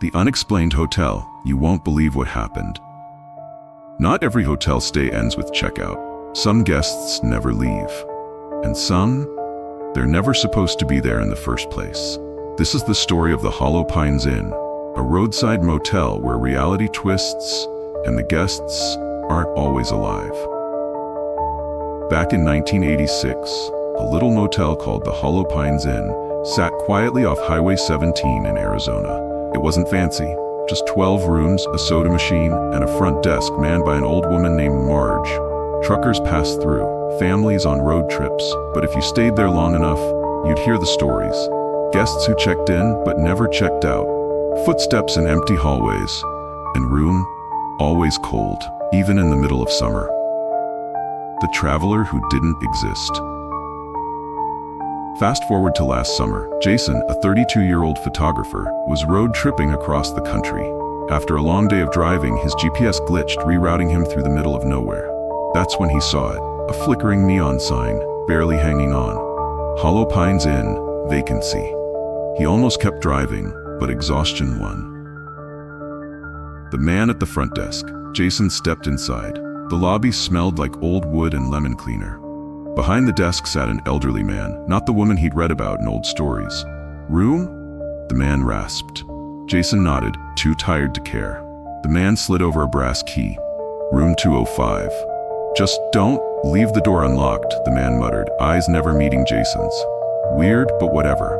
The unexplained hotel. You won't believe what happened. Not every hotel stay ends with checkout. Some guests never leave. And some, they're never supposed to be there in the first place. This is the story of the Hollow Pines Inn, a roadside motel where reality twists and the guests aren't always alive. Back in 1986, a little motel called the Hollow Pines Inn sat quietly off Highway 17 in Arizona. It wasn't fancy, just 12 rooms, a soda machine, and a front desk manned by an old woman named Marge. Truckers passed through, families on road trips, but if you stayed there long enough, you'd hear the stories. Guests who checked in but never checked out. Footsteps in empty hallways, and room always cold, even in the middle of summer. The traveler who didn't exist. Fast forward to last summer, Jason, a 32-year-old photographer, was road tripping across the country. After a long day of driving, his GPS glitched, rerouting him through the middle of nowhere. That's when he saw it, a flickering neon sign, barely hanging on. Hollow Pines Inn, vacancy. He almost kept driving, but exhaustion won. The man at the front desk. Jason stepped inside. The lobby smelled like old wood and lemon cleaner. Behind the desk sat an elderly man, not the woman he'd read about in old stories. Room? The man rasped. Jason nodded, too tired to care. The man slid over a brass key. Room 205. Just don't leave the door unlocked, the man muttered, eyes never meeting Jason's. Weird, but whatever.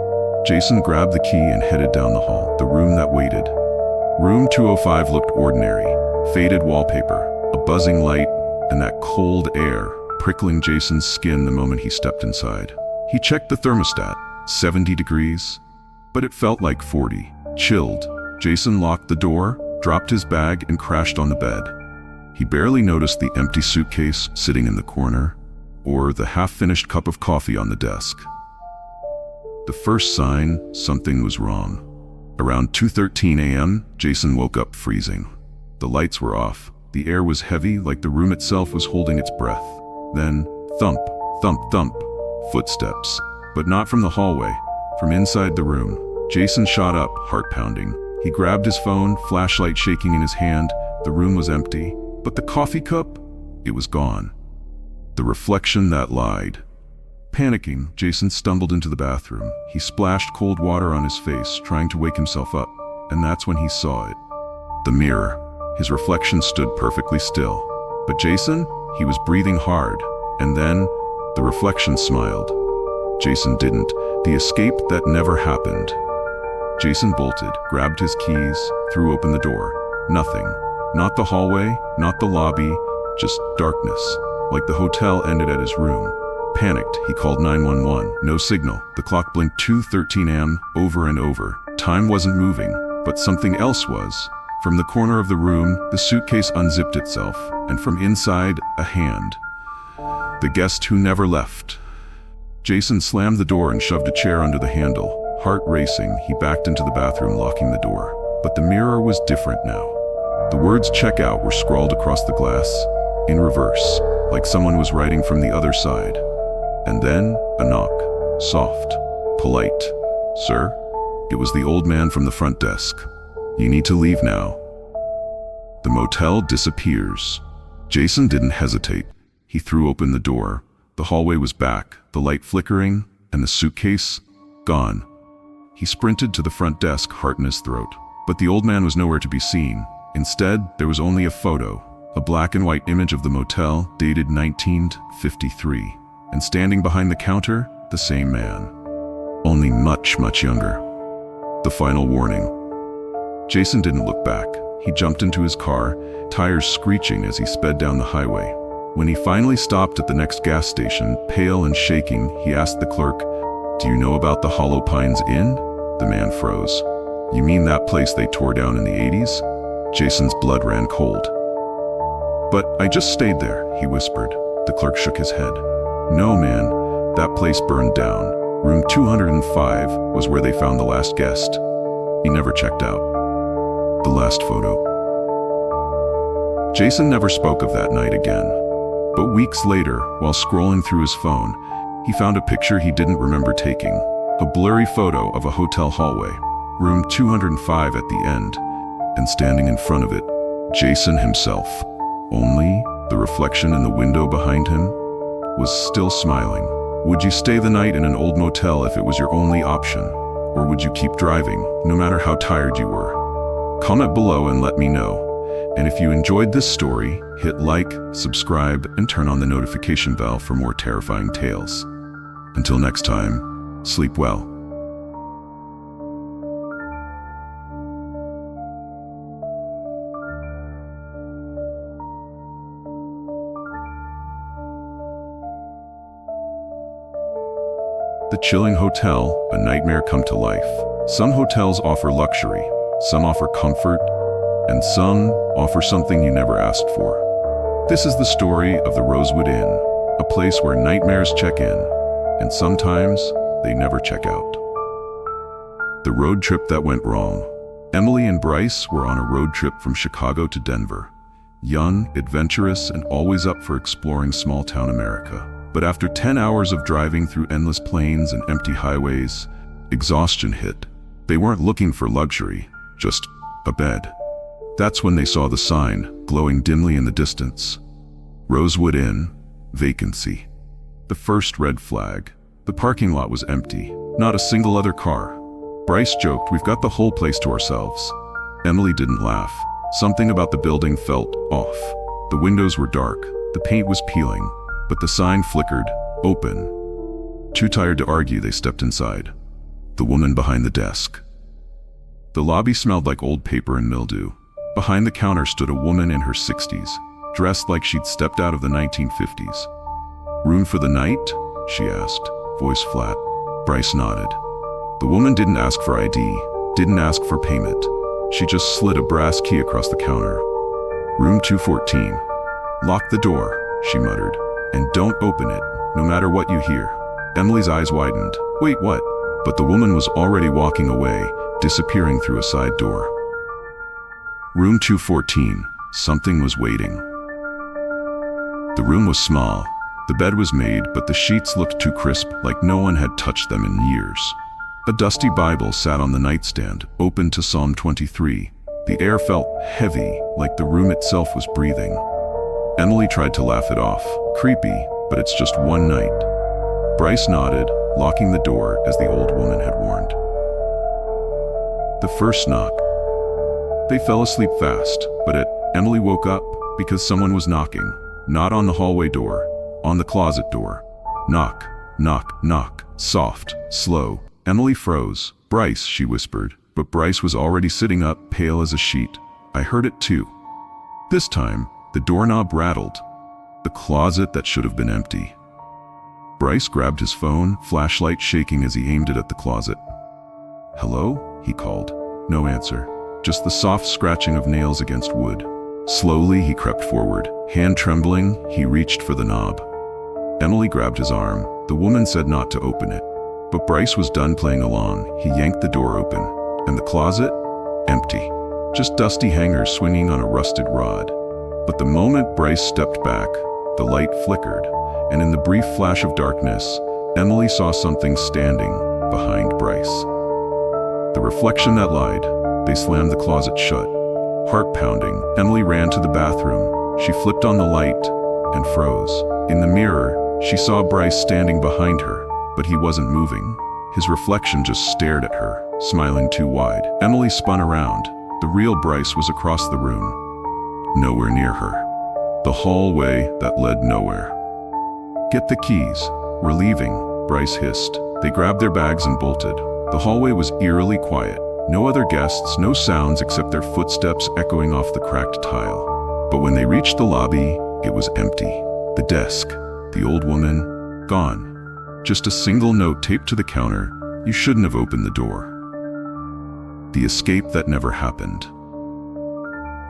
Jason grabbed the key and headed down the hall, the room that waited. Room 205 looked ordinary. Faded wallpaper, a buzzing light, and that cold air prickling Jason's skin the moment he stepped inside. He checked the thermostat, 70 degrees, but it felt like 40. Chilled, Jason locked the door, dropped his bag, and crashed on the bed. He barely noticed the empty suitcase sitting in the corner, or the half-finished cup of coffee on the desk. The first sign, something was wrong. Around 2:13 a.m., Jason woke up freezing. The lights were off. The air was heavy, like the room itself was holding its breath. Then, thump, thump, thump, footsteps. But not from the hallway, from inside the room. Jason shot up, heart pounding. He grabbed his phone, flashlight shaking in his hand. The room was empty, but the coffee cup, it was gone. The reflection that lied. Panicking, Jason stumbled into the bathroom. He splashed cold water on his face, trying to wake himself up, and that's when he saw it. The mirror. His reflection stood perfectly still. But Jason, he was breathing hard, and then the reflection smiled. Jason didn't. The escape that never happened. Jason bolted, grabbed his keys, threw open the door. Nothing. Not the hallway, not the lobby, just darkness, like the hotel ended at his room. Panicked, he called 911. No signal. The clock blinked 2:13 a.m. over and over. Time wasn't moving, but something else was. From the corner of the room, the suitcase unzipped itself, and from inside, a hand. The guest who never left. Jason slammed the door and shoved a chair under the handle. Heart racing, he backed into the bathroom, locking the door. But the mirror was different now. The words "checkout" were scrawled across the glass, in reverse, like someone was writing from the other side. And then, a knock. Soft. Polite. "Sir?" It was the old man from the front desk. "You need to leave now." The motel disappears. Jason didn't hesitate. He threw open the door. The hallway was back, the light flickering, and the suitcase gone. He sprinted to the front desk, heart in his throat. But the old man was nowhere to be seen. Instead, there was only a photo, a black and white image of the motel, dated 1953. And standing behind the counter, the same man. Only much, much younger. The final warning. Jason didn't look back. He jumped into his car, tires screeching as he sped down the highway. When he finally stopped at the next gas station, pale and shaking, he asked the clerk, "Do you know about the Hollow Pines Inn?" The man froze. "You mean that place they tore down in the 80s? Jason's blood ran cold. "But I just stayed there," he whispered. The clerk shook his head. "No, man, that place burned down. Room 205 was where they found the last guest. He never checked out." The last photo. Jason never spoke of that night again. But weeks later, while scrolling through his phone, he found a picture he didn't remember taking. A blurry photo of a hotel hallway. room 205 at the end, and standing in front of it, Jason himself. Only the reflection in the window behind him was still smiling. Would you stay the night in an old motel if it was your only option? Or would you keep driving, no matter how tired you were? Comment below and let me know. And if you enjoyed this story, hit like, subscribe, and turn on the notification bell for more terrifying tales. Until next time, sleep well. The Chilling Hotel, a nightmare come to life. Some hotels offer luxury, some offer comfort, and some offer something you never asked for. This is the story of the Rosewood Inn, a place where nightmares check in, and sometimes they never check out. The road trip that went wrong. Emily and Bryce were on a road trip from Chicago to Denver. Young, adventurous, and always up for exploring small-town America. But after 10 hours of driving through endless plains and empty highways, exhaustion hit. They weren't looking for luxury, just a bed. That's when they saw the sign, glowing dimly in the distance. Rosewood Inn, vacancy. The first red flag. The parking lot was empty, not a single other car. Bryce joked, "We've got the whole place to ourselves." Emily didn't laugh. Something about the building felt off. The windows were dark, the paint was peeling, but the sign flickered, open. Too tired to argue, they stepped inside. The woman behind the desk. The lobby smelled like old paper and mildew. Behind the counter stood a woman in her 60s, dressed like she'd stepped out of the 1950s. "Room for the night?" she asked, voice flat. Bryce nodded. The woman didn't ask for ID, didn't ask for payment. She just slid a brass key across the counter. "Room 214. Lock the door," she muttered. "And don't open it, no matter what you hear." Emily's eyes widened. "Wait, what?" But the woman was already walking away, disappearing through a side door. Room 214. Something was waiting. The room was small. The bed was made, but the sheets looked too crisp, like no one had touched them in years. A dusty Bible sat on the nightstand, open to Psalm 23. The air felt heavy, like the room itself was breathing. Emily tried to laugh it off. "Creepy, but it's just one night." Bryce nodded, locking the door as the old woman had warned. The first knock. They fell asleep fast, but Emily woke up because someone was knocking. Not on the hallway door, on the closet door. Knock, knock, knock. Soft, slow. Emily froze. "Bryce," she whispered, but Bryce was already sitting up, pale as a sheet. "I heard it too." This time, the doorknob rattled. The closet that should have been empty. Bryce grabbed his phone, flashlight shaking as he aimed it at the closet. "Hello?" he called. No answer. Just the soft scratching of nails against wood. Slowly, he crept forward. Hand trembling, he reached for the knob. Emily grabbed his arm. The woman said not to open it. But Bryce was done playing along. He yanked the door open. And the closet? Empty. Just dusty hangers swinging on a rusted rod. But the moment Bryce stepped back, the light flickered, and in the brief flash of darkness, Emily saw something standing behind Bryce. The reflection that lied. They slammed the closet shut. Heart pounding, Emily ran to the bathroom. She flipped on the light and froze. In the mirror, she saw Bryce standing behind her, but he wasn't moving. His reflection just stared at her, smiling too wide. Emily spun around. The real Bryce was across the room. Nowhere near her. The hallway that led nowhere. "Get the keys. We're leaving," Bryce hissed. They grabbed their bags and bolted. The hallway was eerily quiet. No other guests, no sounds except their footsteps echoing off the cracked tile. But when they reached the lobby, it was empty. The desk, the old woman, gone. Just a single note taped to the counter. "You shouldn't have opened the door." The escape that never happened.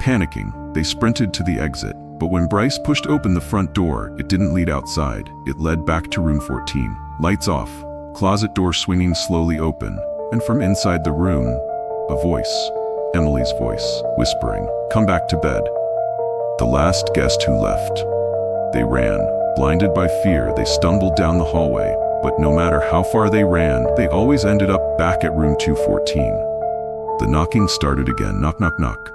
Panicking, they sprinted to the exit. But when Bryce pushed open the front door, it didn't lead outside. It led back to room 14. Lights off, closet door swinging slowly open, and from inside the room, a voice, Emily's voice, whispering, "Come back to bed." The last guest who left. They ran. Blinded by fear, they stumbled down the hallway, but no matter how far they ran, they always ended up back at room 214. The knocking started again, knock, knock, knock.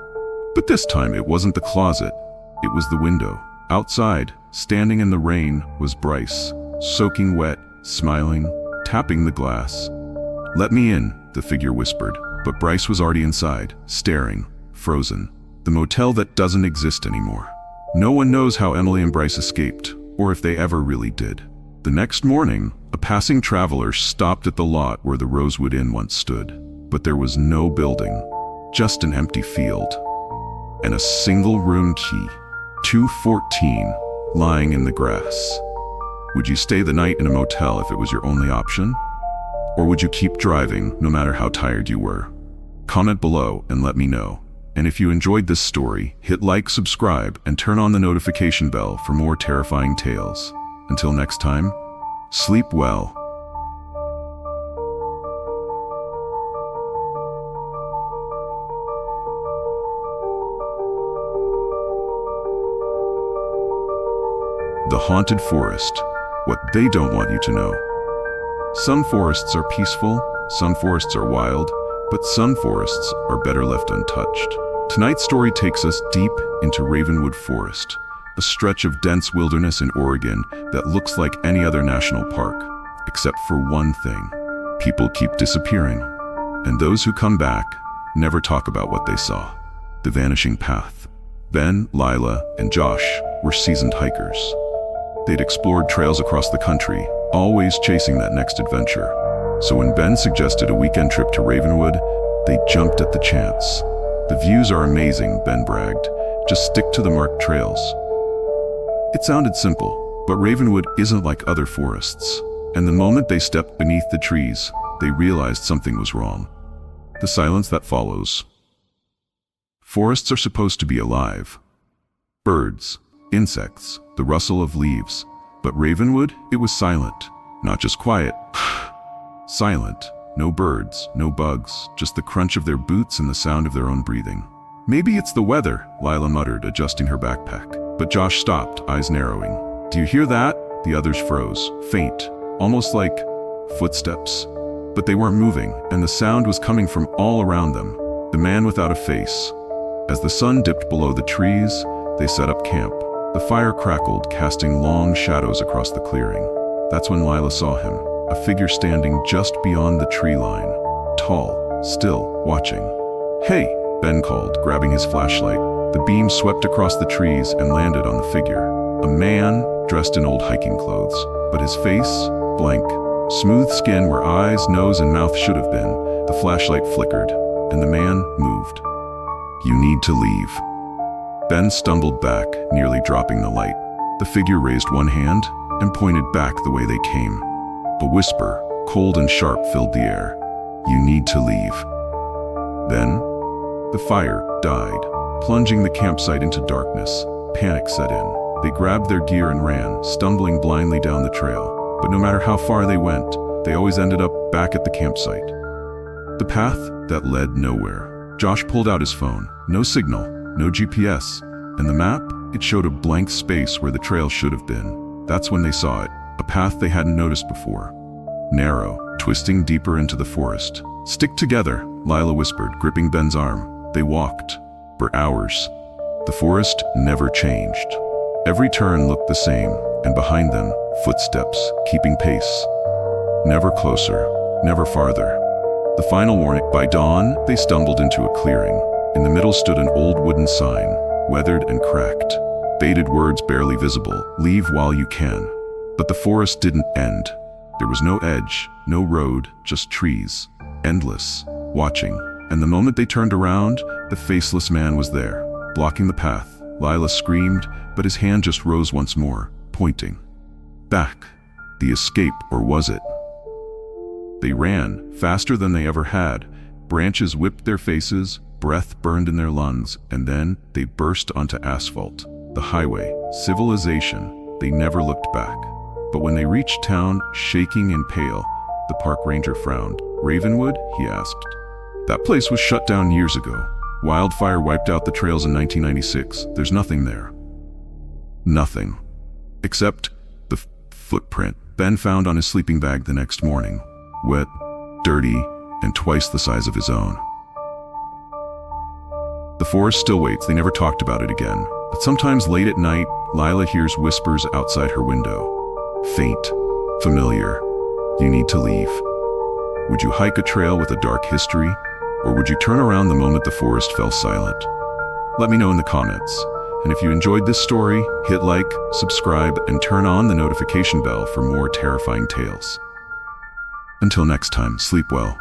But this time it wasn't the closet, it was the window. Outside, standing in the rain, was Bryce, soaking wet, smiling, tapping the glass. "Let me in," the figure whispered, but Bryce was already inside, staring, frozen. The motel that doesn't exist anymore. No one knows how Emily and Bryce escaped, or if they ever really did. The next morning, a passing traveler stopped at the lot where the Rosewood Inn once stood, but there was no building, just an empty field, and a single room key, 214, lying in the grass. Would you stay the night in a motel if it was your only option? Or would you keep driving no matter how tired you were? Comment below and let me know. And if you enjoyed this story, hit like, subscribe, and turn on the notification bell for more terrifying tales. Until next time, sleep well. The Haunted Forest. What they don't want you to know. Some forests are peaceful, some forests are wild, but some forests are better left untouched. Tonight's story takes us deep into Ravenwood Forest, a stretch of dense wilderness in Oregon that looks like any other national park, except for one thing. People keep disappearing, and those who come back never talk about what they saw. The Vanishing Path. Ben, Lila, and Josh were seasoned hikers. They'd explored trails across the country, always chasing that next adventure. So when Ben suggested a weekend trip to Ravenwood, they jumped at the chance. "The views are amazing," Ben bragged. "Just stick to the marked trails." It sounded simple, but Ravenwood isn't like other forests. And the moment they stepped beneath the trees, they realized something was wrong. The silence that follows. Forests are supposed to be alive. Birds, insects, the rustle of leaves. But Ravenwood, it was silent. Not just quiet. Silent. No birds, no bugs, just the crunch of their boots and the sound of their own breathing. "Maybe it's the weather," Lila muttered, adjusting her backpack. But Josh stopped, eyes narrowing. "Do you hear that?" The others froze, faint, almost like footsteps. But they weren't moving, and the sound was coming from all around them. The man without a face. As the sun dipped below the trees, they set up camp. The fire crackled, casting long shadows across the clearing. That's when Lila saw him. A figure standing just beyond the tree line. Tall, still, watching. "Hey," Ben called, grabbing his flashlight. The beam swept across the trees and landed on the figure. A man, dressed in old hiking clothes, but his face, blank. Smooth skin where eyes, nose, and mouth should have been. The flashlight flickered, and the man moved. "You need to leave." Ben stumbled back, nearly dropping the light. The figure raised one hand and pointed back the way they came. A whisper, cold and sharp, filled the air. "You need to leave." Then, the fire died, plunging the campsite into darkness. Panic set in. They grabbed their gear and ran, stumbling blindly down the trail. But no matter how far they went, they always ended up back at the campsite. The path that led nowhere. Josh pulled out his phone. No signal, no GPS. And the map? It showed a blank space where the trail should have been. That's when they saw it. A path they hadn't noticed before. Narrow, twisting deeper into the forest. "Stick together," Lila whispered, gripping Ben's arm. They walked. For hours. The forest never changed. Every turn looked the same, and behind them, footsteps, keeping pace. Never closer, never farther. The final warning. By dawn, they stumbled into a clearing. In the middle stood an old wooden sign, weathered and cracked. Faded words barely visible, "Leave while you can." But the forest didn't end. There was no edge, no road, just trees. Endless, watching. And the moment they turned around, the faceless man was there, blocking the path. Lila screamed, but his hand just rose once more, pointing. Back. The escape, or was it? They ran, faster than they ever had. Branches whipped their faces, breath burned in their lungs, and then they burst onto asphalt. The highway, civilization. They never looked back. But when they reached town, shaking and pale, the park ranger frowned. "Ravenwood?" he asked. "That place was shut down years ago. Wildfire wiped out the trails in 1996. There's nothing there." Nothing. Except the footprint Ben found on his sleeping bag the next morning. Wet, dirty, and twice the size of his own. The forest still waits. They never talked about it again. But sometimes late at night, Lila hears whispers outside her window. Faint, familiar. You need to leave. Would you hike a trail with a dark history? Or would you turn around the moment the forest fell silent? Let me know in the comments. And if you enjoyed this story, hit like, subscribe, and turn on the notification bell for more terrifying tales. Until next time, sleep well.